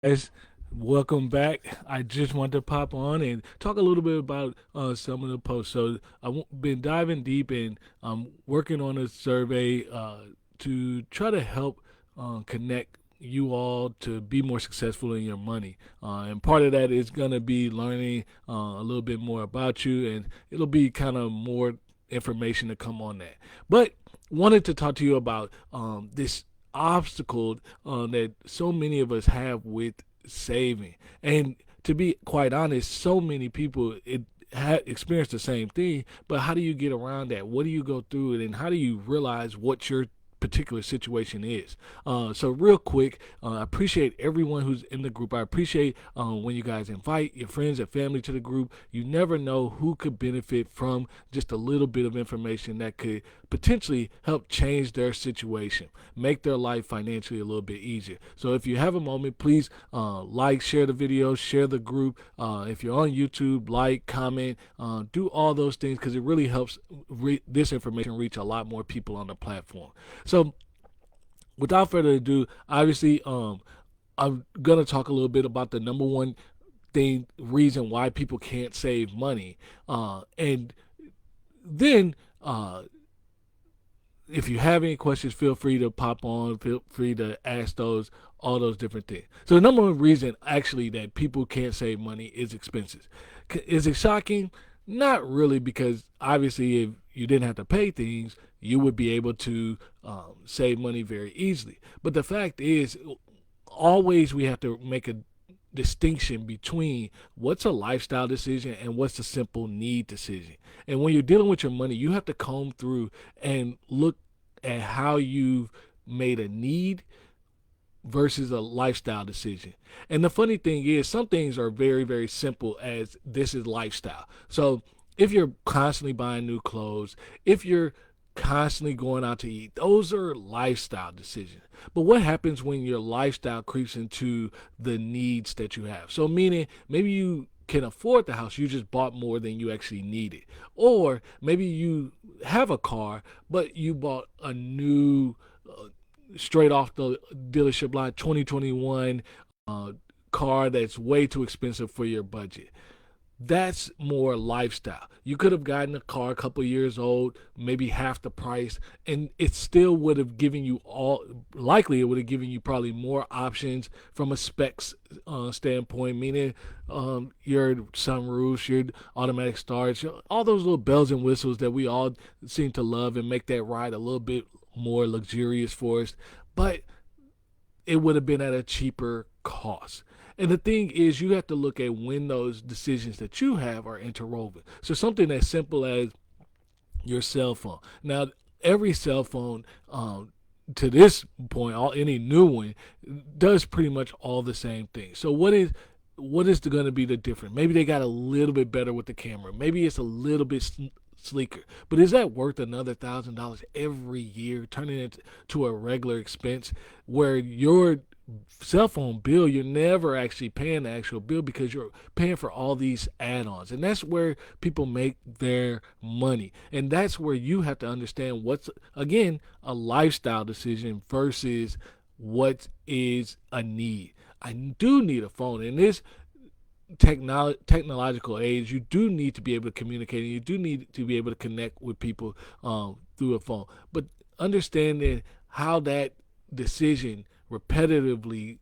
Guys, welcome back. I just wanted to pop on and talk a little bit about some of the posts. So I've been diving deep and working on a survey to try to help connect you all to be more successful in your money. And part of that is going to be learning a little bit more about you, and it'll be kind of more information to come on that. But wanted to talk to you about this obstacle that so many of us have with saving. And to be quite honest, so many people experience the same thing. But how do you get around that? What do you go through it, and how do you realize what your particular situation is? So real quick, I appreciate everyone who's in the group. I appreciate when you guys invite your friends and family to the group. You never know who could benefit from just a little bit of information that could potentially help change their situation, make their life financially a little bit easier. So if you have a moment, please like, share the video, share the group. If you're on YouTube, like, comment, do all those things because it really helps this information reach a lot more people on the platform. So without further ado, obviously, I'm gonna talk a little bit about the number one reason why people can't save money, and then if you have any questions, feel free to pop on. Feel free to ask those, all those different things. So the number one reason actually that people can't save money is expenses. Is it shocking? Not really, because obviously if you didn't have to pay things, you would be able to save money very easily. But the fact is, always we have to make a distinction between what's a lifestyle decision and what's a simple need decision. And when you're dealing with your money, you have to comb through and look at how you've made a need versus a lifestyle decision. And the funny thing is, some things are very, very simple as this is lifestyle. So if you're constantly buying new clothes, if you're constantly going out to eat, those are lifestyle decisions. But what happens when your lifestyle creeps into the needs that you have? So, meaning maybe you can afford the house, you just bought more than you actually needed. Or maybe you have a car, but you bought a new straight off the dealership lot 2021 uh, car that's way too expensive for your budget. That's more lifestyle. You could have gotten a car a couple years old, maybe half the price, and it still would have given you all, likely it would have given you probably more options from a specs standpoint, meaning your sunroofs, your automatic starts, all those little bells and whistles that we all seem to love and make that ride a little bit more luxurious for us. But it would have been at a cheaper cost. And the thing is, you have to look at when those decisions that you have are interwoven. So something as simple as your cell phone. Now, every cell phone, to this point, any new one does pretty much all the same thing. So what is going to be the difference? Maybe they got a little bit better with the camera. Maybe it's a little bit sleeker. But is that worth another $1,000 every year, turning it to a regular expense where your cell phone bill, you're never actually paying the actual bill because you're paying for all these add-ons? And that's where people make their money. And that's where you have to understand what's, again, a lifestyle decision versus what is a need. I do need a phone. In this technological age, you do need to be able to communicate, and you do need to be able to connect with people through a phone. But understanding how that decision repetitively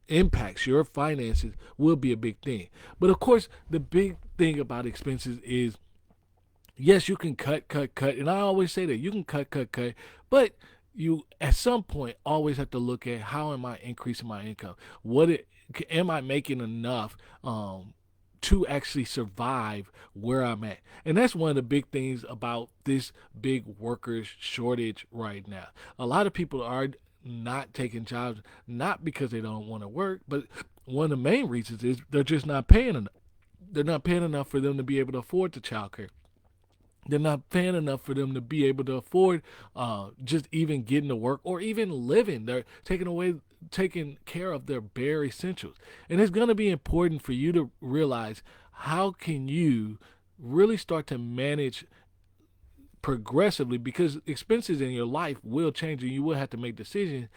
impacts your finances will be a big thing. But of course, the big thing about expenses is, yes, you can cut, and I always say that you can cut, but you at some point always have to look at how am I increasing my income? Am I making enough to actually survive where I'm at? And that's one of the big things about this big workers shortage right now. A lot of people are not taking jobs, not because they don't want to work, but one of the main reasons is they're just not paying enough. They're not paying enough for them to be able to afford the child care. They're not paying enough for them to be able to afford just even getting to work or even living. They're taking care of their bare essentials. And it's going to be important for you to realize how can you really start to manage progressively, because expenses in your life will change and you will have to make decisions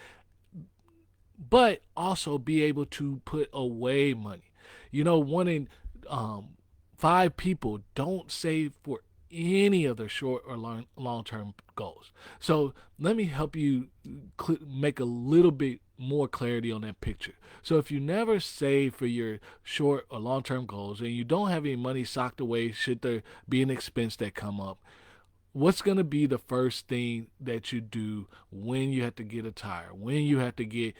but also be able to put away money. One in um, five people don't save for any of their short or long term goals. So let me help you make a little bit more clarity on that picture. So if you never save for your short or long term goals and you don't have any money socked away should there be an expense that come up, what's going to be the first thing that you do when you have to get a tire, when you have to get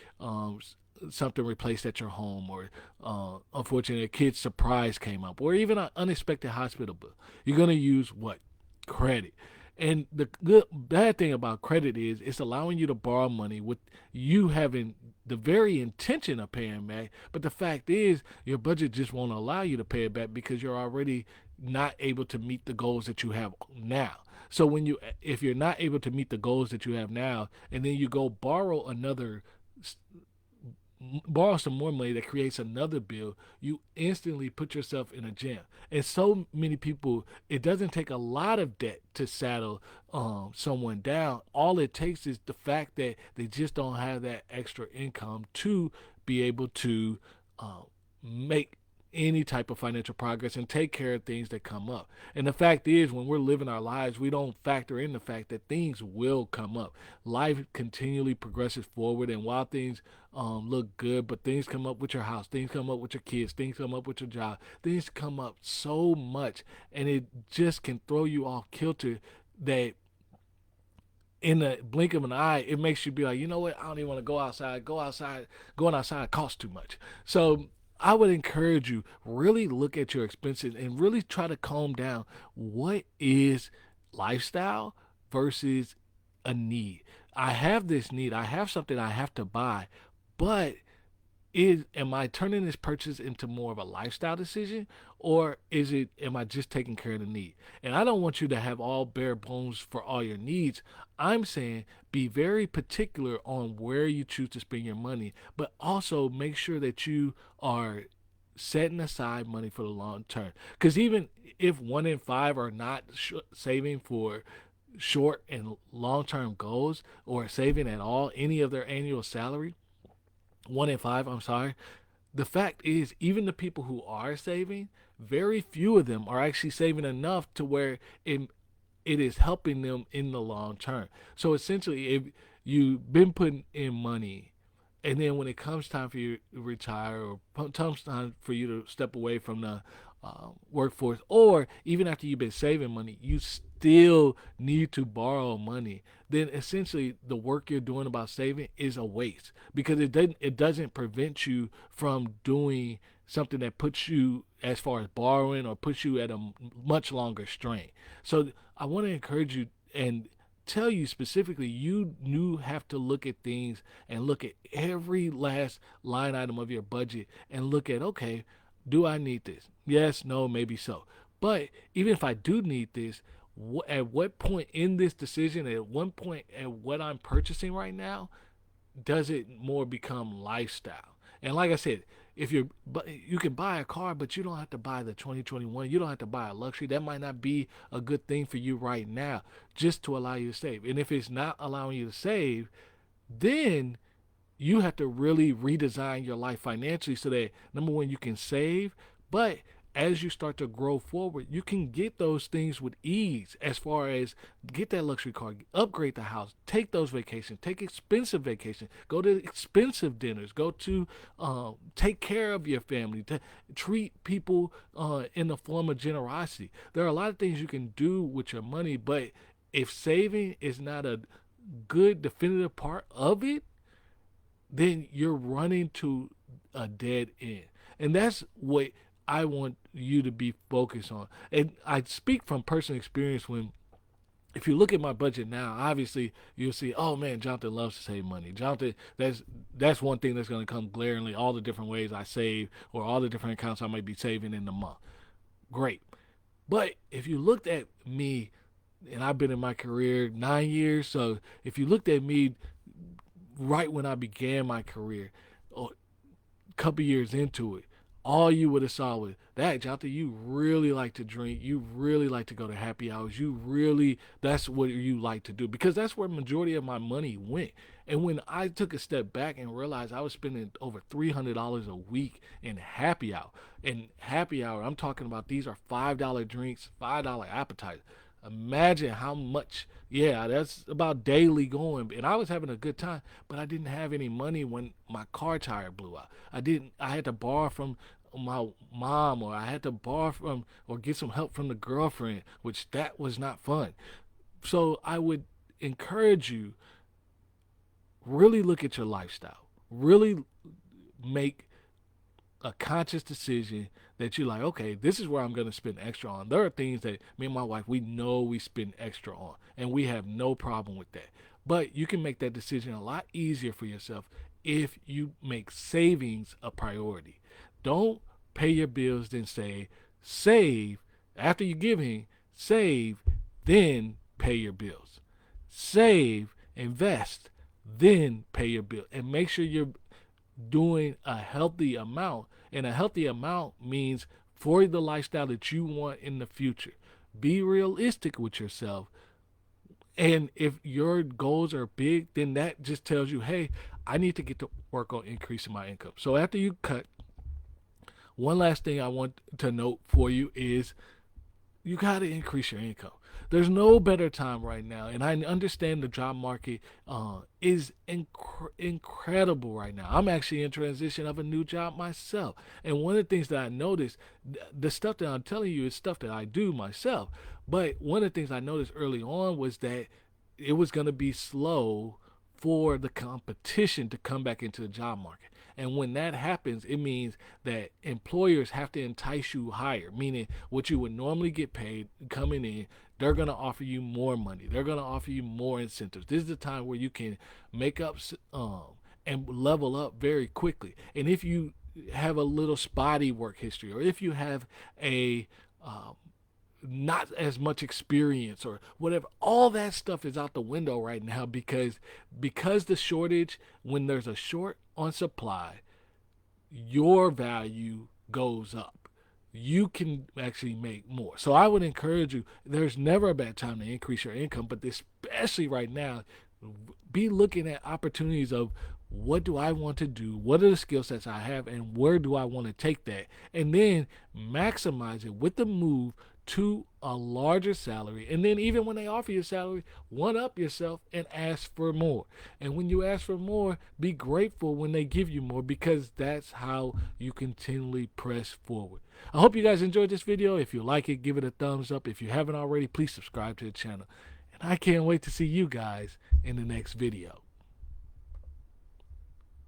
something replaced at your home, or unfortunately a kid's surprise came up, or even an unexpected hospital bill? You're going to use what? Credit. And the bad thing about credit is it's allowing you to borrow money with you having the very intention of paying back, but the fact is your budget just won't allow you to pay it back because you're already not able to meet the goals that you have now. So if you're not able to meet the goals that you have now, and then you go borrow some more money that creates another bill, you instantly put yourself in a jam. And so many people, it doesn't take a lot of debt to saddle someone down. All it takes is the fact that they just don't have that extra income to be able to make any type of financial progress and take care of things that come up. And the fact is, when we're living our lives, we don't factor in the fact that things will come up. Life continually progresses forward, and while things look good, but things come up with your house, things come up with your kids, things come up with your job, things come up so much, and it just can throw you off kilter that in the blink of an eye, it makes you be like, you know what? I don't even want to go outside. Going outside costs too much. So I would encourage you really look at your expenses and really try to calm down what is lifestyle versus a need. I have this need. I have something I have to buy, but am I turning this purchase into more of a lifestyle decision, or am I just taking care of the need? And I don't want you to have all bare bones for all your needs. I'm saying be very particular on where you choose to spend your money, but also make sure that you are setting aside money for the long term. Because even if one in five are not saving for short and long term goals, or saving at all any of their annual salary, one in five, I'm sorry. The fact is, even the people who are saving, very few of them are actually saving enough to where it is helping them in the long term. So essentially, if you've been putting in money, and then when it comes time for you to retire, or comes time for you to step away from the workforce, or even after you've been saving money, you still need to borrow money, then essentially the work you're doing about saving is a waste, because it doesn't prevent you from doing something that puts you, as far as borrowing, or puts you at a much longer strain. So I want to encourage you and tell you specifically, you have to look at things and look at every last line item of your budget and look at, okay, do I need this? Yes, no, maybe so. But even if I do need this, at what point in this decision, at one point at what I'm purchasing right now, does it more become lifestyle? And like I said, if you can buy a car, but you don't have to buy the 2021. You don't have to buy a luxury. That might not be a good thing for you right now, just to allow you to save. And if it's not allowing you to save, then you have to really redesign your life financially so that, number one, you can save, but as you start to grow forward, you can get those things with ease, as far as get that luxury car, upgrade the house, take those vacations, take expensive vacations, go to expensive dinners, go to take care of your family, to treat people in the form of generosity. There are a lot of things you can do with your money, but if saving is not a good definitive part of it, then you're running to a dead end. And that's what I want you to be focused on. And I speak from personal experience. When if you look at my budget now, obviously you'll see, oh man, Jonathan loves to save money. Jonathan, that's one thing that's going to come glaringly, all the different ways I save, or all the different accounts I might be saving in the month. Great. But if you looked at me, and I've been in my career 9 years, so if you looked at me right when I began my career, or a couple years into it, all you would have saw was that, Jonathan, you really like to drink, you really like to go to happy hours, you really, that's what you like to do, because that's where majority of my money went. And when I took a step back and realized I was spending over $300 a week in happy hour, I'm talking about, these are $5 drinks, $5 appetizers. Imagine how much, yeah, that's about daily going. And I was having a good time, but I didn't have any money when my car tire blew out. I had to borrow from my mom, or I had to borrow from, or get some help from the girlfriend, which that was not fun. So I would encourage you, really look at your lifestyle. Really make a conscious decision that you're like, okay, this is where I'm going to spend extra on. There are things that me and my wife, we know we spend extra on, and we have no problem with that. But you can make that decision a lot easier for yourself if you make savings a priority. Don't pay your bills, then say, save after you're giving, save, then pay your bills. Save, invest, then pay your bill. And make sure you're doing a healthy amount. And a healthy amount means for the lifestyle that you want in the future. Be realistic with yourself. And if your goals are big, then that just tells you, hey, I need to get to work on increasing my income. So after you cut, one last thing I want to note for you is you got to increase your income. There's no better time right now, and I understand the job market is incredible right now. I'm actually in transition of a new job myself, and one of the things that I noticed, the stuff that I'm telling you is stuff that I do myself. But one of the things I noticed early on was that it was going to be slow for the competition to come back into the job market. And when that happens, it means that employers have to entice you higher, meaning what you would normally get paid coming in, they're going to offer you more money. They're going to offer you more incentives. This is the time where you can make up and level up very quickly. And if you have a little spotty work history, or if you have a not as much experience or whatever, all that stuff is out the window right now, because the shortage, when there's a short on supply, your value goes up. You can actually make more. So I would encourage you, there's never a bad time to increase your income, but especially right now, be looking at opportunities of, what do I want to do? What are the skill sets I have, and where do I want to take that? And then maximize it with the move to a larger salary. And then even when they offer you a salary, one up yourself and ask for more. And when you ask for more, be grateful when they give you more, because that's how you continually press forward. I hope you guys enjoyed this video. If you like it, give it a thumbs up. If you haven't already, please subscribe to the channel. And I can't wait to see you guys in the next video.